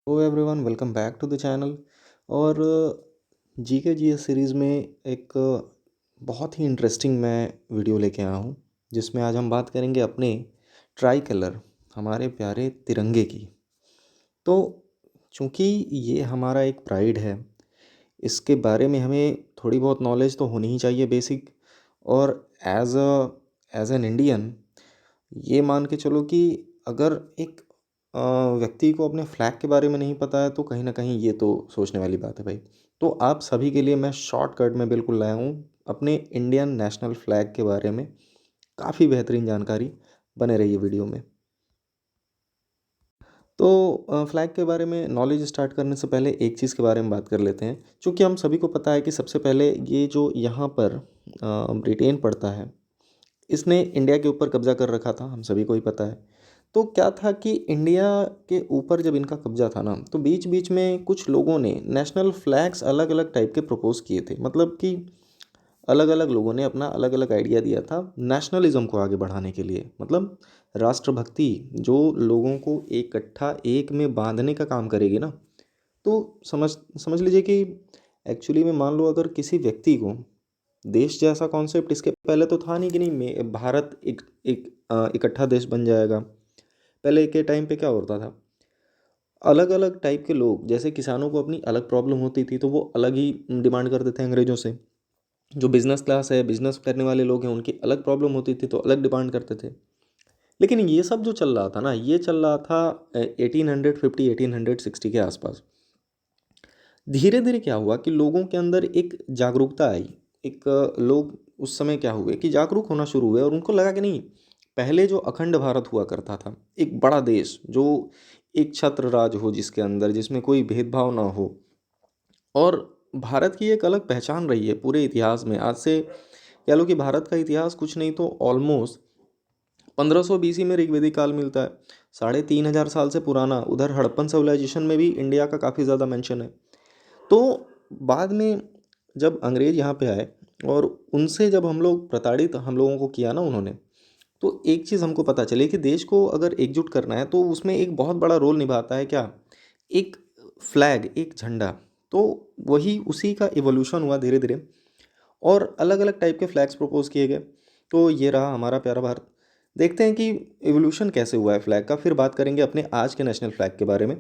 Hello everyone, welcome back to the channel. और G के G S series में एक बहुत ही इंटरेस्टिंग मैं वीडियो लेके आया हूँ, जिसमें आज हम बात करेंगे अपने ट्राई कलर, हमारे प्यारे तिरंगे की। तो चूँकि ये हमारा एक प्राइड है, इसके बारे में हमें थोड़ी बहुत नॉलेज तो होनी ही चाहिए, बेसिक। और एज एन इंडियन, ये मान के चलो कि अगर एक व्यक्ति को अपने फ्लैग के बारे में नहीं पता है तो कहीं ना कहीं ये तो सोचने वाली बात है भाई। तो आप सभी के लिए मैं शॉर्टकट में बिल्कुल लाया हूँ अपने इंडियन नेशनल फ्लैग के बारे में काफ़ी बेहतरीन जानकारी। बने रहिए वीडियो में। तो फ्लैग के बारे में नॉलेज स्टार्ट करने से पहले एक चीज़ के बारे में बात कर लेते हैं। चूँकि हम सभी को पता है कि सबसे पहले ये जो यहाँ पर ब्रिटेन पड़ता है, इसने इंडिया के ऊपर कब्जा कर रखा था, हम सभी को ही पता है। तो क्या था कि इंडिया के ऊपर जब इनका कब्जा था ना, तो बीच बीच में कुछ लोगों ने नेशनल फ्लैग्स अलग अलग टाइप के प्रपोज किए थे। मतलब कि अलग अलग लोगों ने अपना अलग अलग आइडिया दिया था नेशनलिज्म को आगे बढ़ाने के लिए। मतलब राष्ट्रभक्ति जो लोगों को इकट्ठा एक में बांधने का काम करेगी ना। तो समझ समझ लीजिए कि एक्चुअली में मान लो अगर किसी व्यक्ति को देश जैसा कॉन्सेप्ट इसके पहले तो था नहीं कि नहीं भारत एक एक इकट्ठा देश बन जाएगा। पहले के टाइम पे क्या होता था, अलग अलग टाइप के लोग, जैसे किसानों को अपनी अलग प्रॉब्लम होती थी तो वो अलग ही डिमांड करते थे अंग्रेज़ों से। जो बिजनेस क्लास है, बिजनेस करने वाले लोग हैं, उनकी अलग प्रॉब्लम होती थी तो अलग डिमांड करते थे। लेकिन ये सब जो चल रहा था ना, ये चल रहा था 1850 1860 के आसपास। धीरे धीरे क्या हुआ कि लोगों के अंदर एक जागरूकता आई। एक लोग उस समय क्या हुए कि जागरूक होना शुरू हुए और उनको लगा कि नहीं, पहले जो अखंड भारत हुआ करता था, एक बड़ा देश जो एक छत्र राज हो, जिसके अंदर जिसमें कोई भेदभाव ना हो। और भारत की एक अलग पहचान रही है पूरे इतिहास में। आज से कह लो कि भारत का इतिहास कुछ नहीं तो ऑलमोस्ट 1500 बीसी में ऋग्वेदिक काल मिलता है। 3500 साल से पुराना उधर हड़प्पन सिविलाइजेशन में भी इंडिया का काफ़ी ज़्यादा मेंशन है। तो बाद में जब अंग्रेज यहाँ पे आए और उनसे जब हम लोग प्रताड़ित हम लोगों को किया ना उन्होंने, तो एक चीज़ हमको पता चली कि देश को अगर एकजुट करना है तो उसमें एक बहुत बड़ा रोल निभाता है क्या, एक फ्लैग, एक झंडा। तो वही उसी का इवोल्यूशन हुआ धीरे धीरे और अलग अलग टाइप के फ्लैग्स प्रपोज किए गए। तो ये रहा हमारा प्यारा भारत। देखते हैं कि इवोल्यूशन कैसे हुआ है फ्लैग का, फिर बात करेंगे अपने आज के नेशनल फ्लैग के बारे में।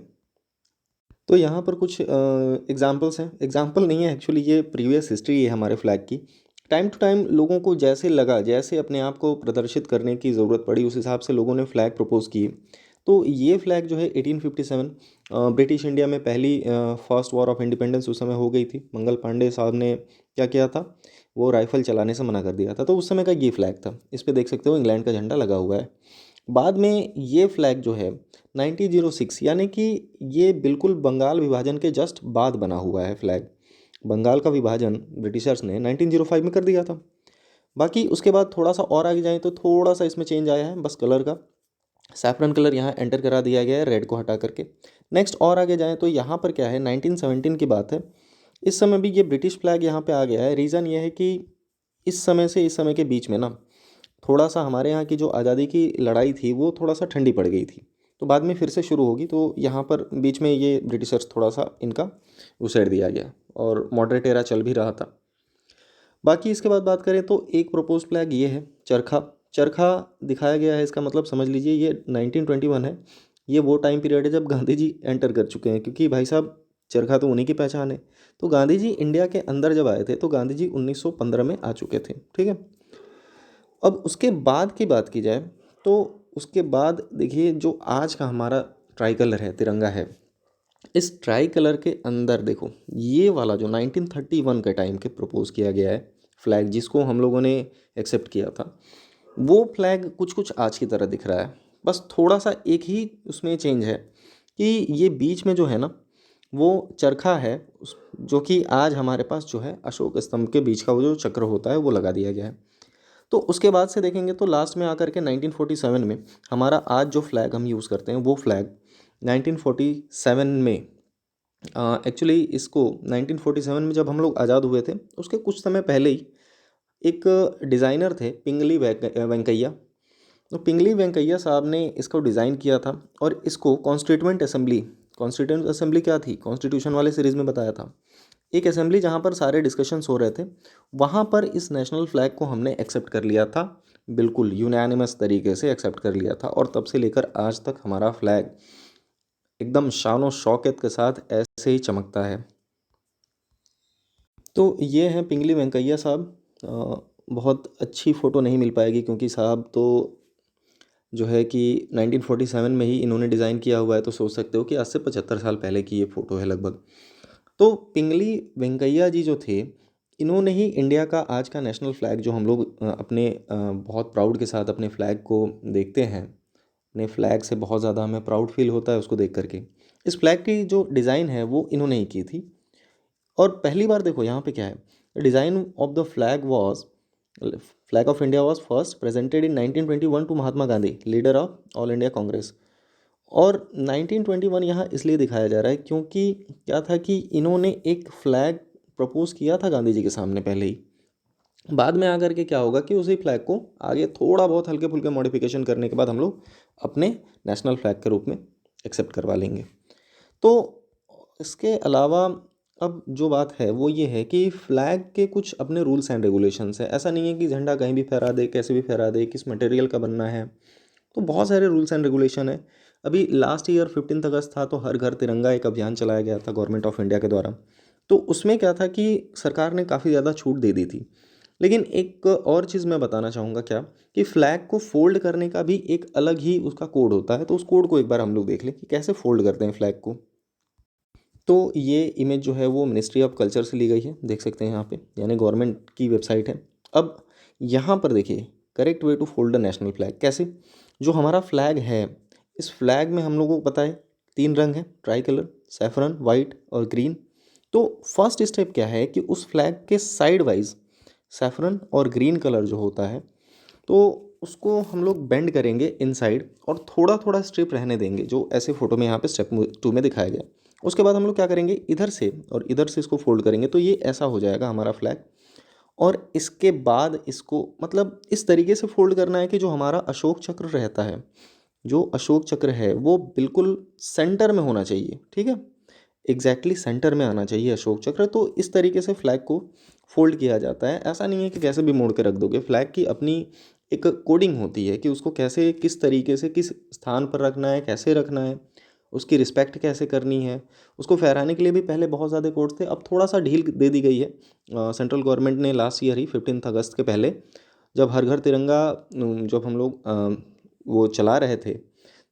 तो यहाँ पर कुछ एग्जाम्पल्स हैं, एग्जाम्पल नहीं है एक्चुअली, ये प्रीवियस हिस्ट्री है हमारे फ्लैग की। टाइम टू टाइम लोगों को जैसे लगा, जैसे अपने आप को प्रदर्शित करने की ज़रूरत पड़ी, उस हिसाब से लोगों ने फ़्लैग प्रपोज किए। तो ये फ्लैग जो है 1857, ब्रिटिश इंडिया में पहली फर्स्ट वॉर ऑफ इंडिपेंडेंस उस समय हो गई थी। मंगल पांडे साहब ने क्या किया था, वो राइफ़ल चलाने से मना कर दिया था। तो उस समय का ये फ्लैग था, इस पे देख सकते हो इंग्लैंड का झंडा लगा हुआ है। बाद में ये फ्लैग जो है 1906, यानी कि ये बिल्कुल बंगाल विभाजन के जस्ट बाद बना हुआ है फ्लैग। बंगाल का विभाजन ब्रिटिशर्स ने 1905 में कर दिया था। बाकी उसके बाद थोड़ा सा और आगे जाएं तो थोड़ा सा इसमें चेंज आया है, बस कलर का। सैफरन कलर यहाँ एंटर करा दिया गया है रेड को हटा करके। नेक्स्ट और आगे जाएं तो यहाँ पर क्या है, 1917 की बात है। इस समय भी ये ब्रिटिश फ्लैग यहाँ पे आ गया है। रीज़न ये है कि इस समय से इस समय के बीच में ना, थोड़ा सा हमारे यहाँ की जो आज़ादी की लड़ाई थी वो थोड़ा सा ठंडी पड़ गई थी। तो बाद में फिर से शुरू होगी, तो यहाँ पर बीच में ये ब्रिटिशर्स थोड़ा सा इनका उसेड़ दिया गया और मॉडरेट एरा चल भी रहा था। बाकी इसके बाद बात करें तो एक प्रपोज फ्लैग ये है चरखा। चरखा दिखाया गया है, इसका मतलब समझ लीजिए ये 1921 है। ये वो टाइम पीरियड है जब गांधी जी एंटर कर चुके हैं, क्योंकि भाई साहब चरखा तो उन्हीं की पहचान है। तो गांधी जी इंडिया के अंदर जब आए थे तो गांधी जी 1915 में आ चुके थे, ठीक है। अब उसके बाद की बात की जाए तो उसके बाद देखिए जो आज का हमारा ट्राई कलर है, तिरंगा है, इस ट्राई कलर के अंदर देखो ये वाला जो 1931 के टाइम के प्रपोज किया गया है फ्लैग, जिसको हम लोगों ने एक्सेप्ट किया था, वो फ्लैग कुछ कुछ आज की तरह दिख रहा है। बस थोड़ा सा एक ही उसमें चेंज है कि ये बीच में जो है ना, वो चरखा है जो कि आज हमारे पास जो है अशोक स्तंभ के बीच का वो जो चक्र होता है वो लगा दिया गया है। तो उसके बाद से देखेंगे तो लास्ट में आकर के 1947 में हमारा आज जो फ्लैग हम यूज़ करते हैं वो फ्लैग 1947 में, एक्चुअली इसको 1947 में जब हम लोग आज़ाद हुए थे उसके कुछ समय पहले ही एक डिज़ाइनर थे पिंगली वेंकैया। तो पिंगली वेंकैया साहब ने इसको डिज़ाइन किया था और इसको कॉन्स्टिट्यूएंट असेंबली कॉन्स्टिट्यूएंट असेंबली क्या थी, कॉन्स्टिट्यूशन वाले सीरीज़ में बताया था, एक असेंबली जहाँ पर सारे डिस्कशंस हो रहे थे, वहाँ पर इस नेशनल फ्लैग को हमने एक्सेप्ट कर लिया था, बिल्कुल यूनानिमस तरीके से एक्सेप्ट कर लिया था। और तब से लेकर आज तक हमारा फ्लैग एकदम शान और शौकत के साथ ऐसे ही चमकता है। तो ये हैं पिंगली वेंकैया साहब। बहुत अच्छी फ़ोटो नहीं मिल पाएगी क्योंकि साहब तो जो है कि 1947 में ही इन्होंने डिज़ाइन किया हुआ है, तो सोच सकते हो कि आज से 75 साल पहले की ये फ़ोटो है लगभग। तो पिंगली वेंकैया जी जो थे, इन्होंने ही इंडिया का आज का नेशनल फ्लैग जो हम लोग अपने बहुत प्राउड के साथ अपने फ्लैग को देखते हैं, अपने फ्लैग से बहुत ज़्यादा हमें प्राउड फील होता है उसको देख करके। इस फ्लैग की जो डिज़ाइन है वो इन्होंने ही की थी। और पहली बार देखो यहाँ पे क्या है, design of the flag of India was first presented in 1921 to Mahatma Gandhi, leader of All India Congress. और 1921 यहाँ इसलिए दिखाया जा रहा है क्योंकि क्या था कि इन्होंने एक फ्लैग प्रपोज किया था गांधी जी के सामने पहले ही। बाद में आकर के क्या होगा कि उसी फ्लैग को आगे थोड़ा बहुत हल्के फुल्के मॉडिफिकेशन करने के बाद हम लोग अपने नेशनल फ्लैग के रूप में एक्सेप्ट करवा लेंगे। तो इसके अलावा अब जो बात है वो ये है कि फ़्लैग के कुछ अपने रूल्स एंड रेगुलेशंस है। ऐसा नहीं है कि झंडा कहीं भी फहरा दे, कैसे भी फहरा दे, किस मटेरियल का बनना है। तो बहुत सारे रूल्स एंड रेगुलेशन है। अभी लास्ट ईयर 15 अगस्त था, तो हर घर तिरंगा एक अभियान चलाया गया था गवर्नमेंट ऑफ इंडिया के द्वारा। तो उसमें क्या था कि सरकार ने काफ़ी ज़्यादा छूट दे दी थी। लेकिन एक और चीज़ मैं बताना चाहूँगा क्या, कि फ़्लैग को फ़ोल्ड करने का भी एक अलग ही उसका कोड होता है। तो उस कोड को एक बार हम लोग देख लें कि कैसे फ़ोल्ड करते हैं फ़्लैग को। तो ये इमेज जो है वो मिनिस्ट्री ऑफ कल्चर से ली गई है, देख सकते हैं यहाँ पे, यानी गवर्नमेंट की वेबसाइट है। अब यहाँ पर देखिए, correct way to fold the national flag कैसे। जो हमारा फ्लैग है, इस फ्लैग में हम लोगों को पता है 3 रंग हैं, ट्राई कलर, सैफरन, वाइट और ग्रीन। तो फर्स्ट स्टेप क्या है कि उस फ्लैग के साइड वाइज सैफरन और ग्रीन कलर जो होता है, तो उसको हम लोग बेंड करेंगे इनसाइड और थोड़ा थोड़ा स्ट्रिप रहने देंगे, जो ऐसे फोटो में यहाँ पे स्टेप 2 में दिखाया गया। उसके बाद हम लोग क्या करेंगे, इधर से और इधर से इसको फोल्ड करेंगे, तो ये ऐसा हो जाएगा हमारा फ्लैग। और इसके बाद इसको मतलब इस तरीके से फोल्ड करना है कि जो हमारा अशोक चक्र रहता है, जो अशोक चक्र है वो बिल्कुल सेंटर में होना चाहिए, ठीक है, एग्जैक्टली सेंटर में आना चाहिए अशोक चक्र। तो इस तरीके से फ्लैग को फोल्ड किया जाता है। ऐसा नहीं है कि कैसे भी मोड़ के रख दोगे, फ्लैग की अपनी एक कोडिंग होती है कि उसको कैसे, किस तरीके से, किस स्थान पर रखना है, कैसे रखना है, उसकी रिस्पेक्ट कैसे करनी है। उसको फहराने के लिए भी पहले बहुत ज़्यादा कोड्स थे, अब थोड़ा सा ढील दे दी गई है। सेंट्रल गवर्नमेंट ने लास्ट ईयर ही 15 अगस्त के पहले, जब हर घर तिरंगा जब हम लोग वो चला रहे थे,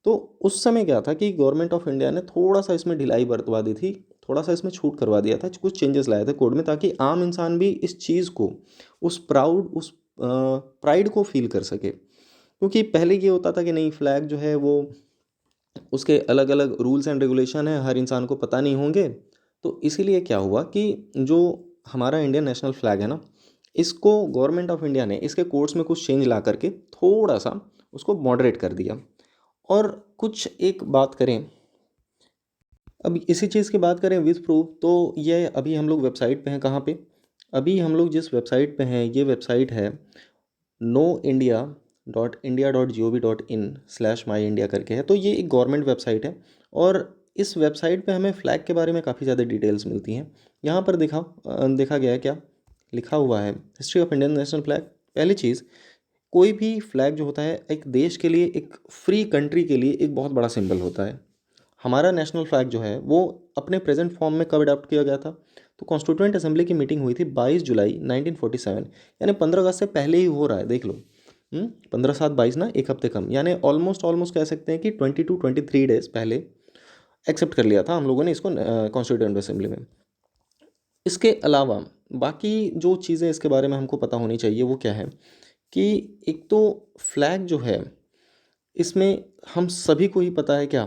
तो उस समय क्या था कि गवर्नमेंट ऑफ इंडिया ने थोड़ा सा इसमें ढिलाई बरतवा दी थी, थोड़ा सा इसमें छूट करवा दिया था, कुछ चेंजेस लाए थे कोड में, ताकि आम इंसान भी इस चीज़ को, उस प्राइड को फील कर सके। क्योंकि पहले ये होता था कि नहीं, फ्लैग जो है वो, उसके अलग अलग रूल्स एंड रेगुलेशन है, हर इंसान को पता नहीं होंगे। तो इसीलिए क्या हुआ कि जो हमारा इंडियन नेशनल फ्लैग है ना, इसको गवर्नमेंट ऑफ इंडिया ने इसके कोड्स में कुछ चेंज ला करके थोड़ा सा उसको मॉडरेट कर दिया। और कुछ एक बात करें, अब इसी चीज़ की बात करें विथ प्रूफ, तो ये अभी हम लोग वेबसाइट पे हैं, कहाँ पे, अभी हम लोग जिस वेबसाइट पे हैं, ये वेबसाइट है noindia.india.gov.in/my इंडिया करके है। तो ये एक गवर्नमेंट वेबसाइट है, और इस वेबसाइट पे हमें फ़्लैग के बारे में काफ़ी ज़्यादा डिटेल्स मिलती हैं। यहाँ पर देखा गया है क्या लिखा हुआ है, history of Indian national flag. पहली चीज़, कोई भी फ्लैग जो होता है एक देश के लिए, एक फ्री कंट्री के लिए एक बहुत बड़ा सिंबल होता है। हमारा नेशनल फ्लैग जो है वो अपने प्रेजेंट फॉर्म में कब अडॉप्ट किया गया था, तो कॉन्स्टिट्यूएंट असेंबली की मीटिंग हुई थी 22 जुलाई 1947, यानी 15 अगस्त से पहले ही हो रहा है, देख लो। 15 7 22 ना, एक हफ्ते कम, यानी ऑलमोस्ट ऑलमोस्ट कह सकते हैं कि 22 23 डेज पहले एक्सेप्ट कर लिया था हम लोगों ने इसको कॉन्स्टिट्यूएंट असेंबली में। इसके अलावा बाकी जो चीज़ें इसके बारे में हमको पता होनी चाहिए वो क्या है, कि एक तो फ्लैग जो है, इसमें हम सभी को ही पता है क्या,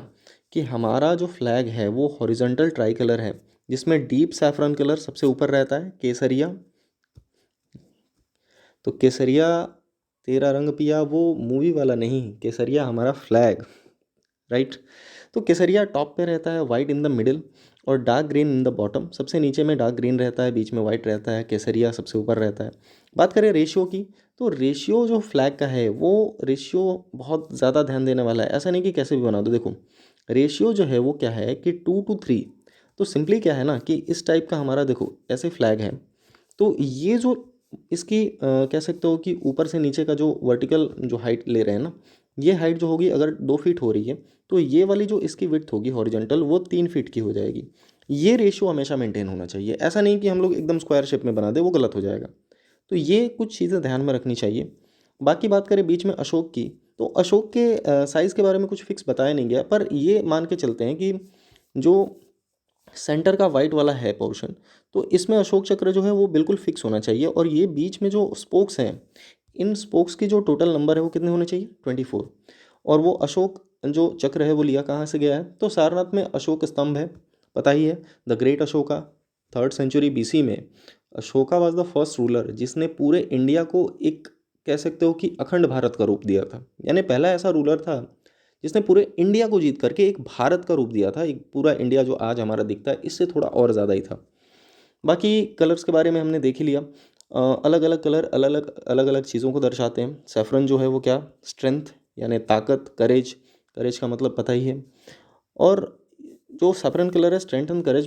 कि हमारा जो फ्लैग है वो हॉरिजॉन्टल ट्राई कलर है, जिसमें डीप सैफरन कलर सबसे ऊपर रहता है, केसरिया। तो केसरिया तेरा रंग पिया वो मूवी वाला नहीं, केसरिया हमारा फ्लैग, राइट। तो केसरिया टॉप पे रहता है, वाइट इन द मिडिल और dark green in the bottom. सबसे नीचे में डार्क ग्रीन रहता है, बीच में वाइट रहता है, केसरिया सबसे ऊपर रहता है। बात करें रेशियो की, तो रेशियो जो फ्लैग का है वो रेशियो बहुत ज़्यादा ध्यान देने वाला है। ऐसा नहीं कि कैसे भी बना दो, देखो रेशियो जो है वो क्या है कि 2:3। तो सिंपली क्या है ना कि इस टाइप का हमारा देखो ऐसे फ्लैग है, तो ये जो इसकी कह सकते हो कि ऊपर से नीचे का जो वर्टिकल जो हाइट ले रहे हैं ना, ये हाइट जो होगी अगर 2 फीट हो रही है, तो ये वाली जो इसकी विड्थ होगी हॉरिजॉन्टल वो 3 फीट की हो जाएगी। ये रेशियो हमेशा मेंटेन होना चाहिए, ऐसा नहीं कि हम लोग एकदम स्क्वायर शेप में बना दे, वो गलत हो जाएगा। तो ये कुछ चीज़ें ध्यान में रखनी चाहिए। बाकी बात करें बीच में अशोक की, तो अशोक के साइज़ के बारे में कुछ फिक्स बताया नहीं गया, पर ये मान के चलते हैं कि जो सेंटर का वाइट वाला है पोर्शन, तो इसमें अशोक चक्र जो है वो बिल्कुल फिक्स होना चाहिए। और ये बीच में जो स्पोक्स हैं, इन स्पोक्स की जो टोटल नंबर है वो कितने होने चाहिए, 24। और वो अशोक जो चक्र है वो लिया कहाँ से गया है, तो सारनाथ में अशोक स्तंभ है, पता ही है, the great Ashoka. 3rd century BC में Ashoka was the first ruler जिसने पूरे इंडिया को एक कह सकते हो कि अखंड भारत का रूप दिया था। यानी पहला ऐसा रूलर था जिसने पूरे इंडिया को जीत करके एक भारत का रूप दिया था। एक पूरा इंडिया जो आज हमारा दिखता है इससे थोड़ा और ज़्यादा ही था। बाकी कलर्स के बारे में हमने देख ही लिया। अलग अलग कलर अलग अलग चीज़ों को दर्शाते हैं। सैफरन जो है वो क्या, स्ट्रेंथ यानी ताकत, करेज, करेज का मतलब पता ही है। और जो सैफरन कलर है स्ट्रेंथ एंड करेज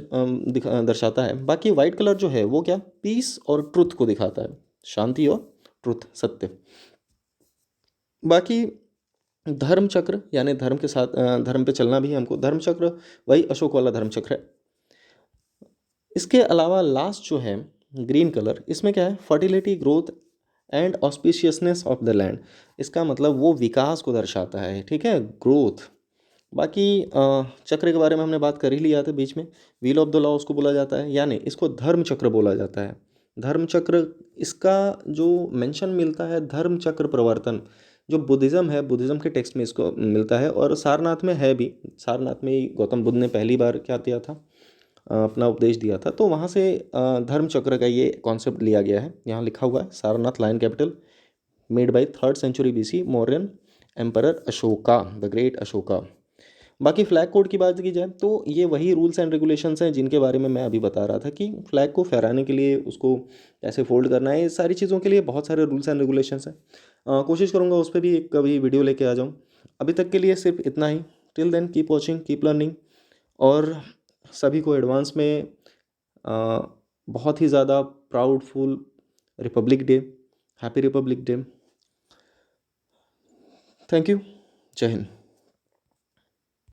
दर्शाता है। बाकी वाइट कलर जो है वो क्या, पीस और ट्रुथ को दिखाता है, शांति और ट्रुथ, सत्य। बाकी धर्म चक्र यानी धर्म के साथ धर्म पे चलना भी है हमको। धर्म चक्र वही अशोक वाला धर्म चक्र है। इसके अलावा लास्ट जो है ग्रीन कलर, इसमें क्या है, fertility, growth and auspiciousness of the land. इसका मतलब वो विकास को दर्शाता है, ठीक है, ग्रोथ। बाकी चक्र के बारे में हमने बात कर ही लिया था बीच में। व्हील ऑफ द लॉ उसको बोला जाता है, यानी इसको धर्म चक्र बोला जाता है। धर्म चक्र, इसका जो मेंशन मिलता है धर्म चक्र प्रवर्तन, जो बुद्धिज़्म है, बुद्धिज़्म के टेक्स्ट में इसको मिलता है। और सारनाथ में है भी। सारनाथ में ही गौतम बुद्ध ने पहली बार क्या किया था, अपना उपदेश दिया था। तो वहाँ से धर्म चक्र का ये कॉन्सेप्ट लिया गया है। यहाँ लिखा हुआ है Sarnath lion capital made by 3rd century BC Mauryan emperor Ashoka, the great Ashoka. बाकी फ्लैग कोड की बात की जाए तो ये वही रूल्स एंड रेगुलेशंस हैं जिनके बारे में मैं अभी बता रहा था कि फ्लैग को फहराने के लिए उसको कैसे फोल्ड करना है, ये सारी चीज़ों के लिए बहुत सारे रूल्स एंड रेगुलेशंस हैं। कोशिश करूँगा उस पर भी एक कभी वीडियो लेके आ जाऊँ। अभी तक के लिए सिर्फ इतना ही। Till then keep watching, keep learning. और सभी को एडवांस में अ, बहुत ही ज़्यादा proudful Republic Day, happy Republic Day. Thank you. जय हिंद।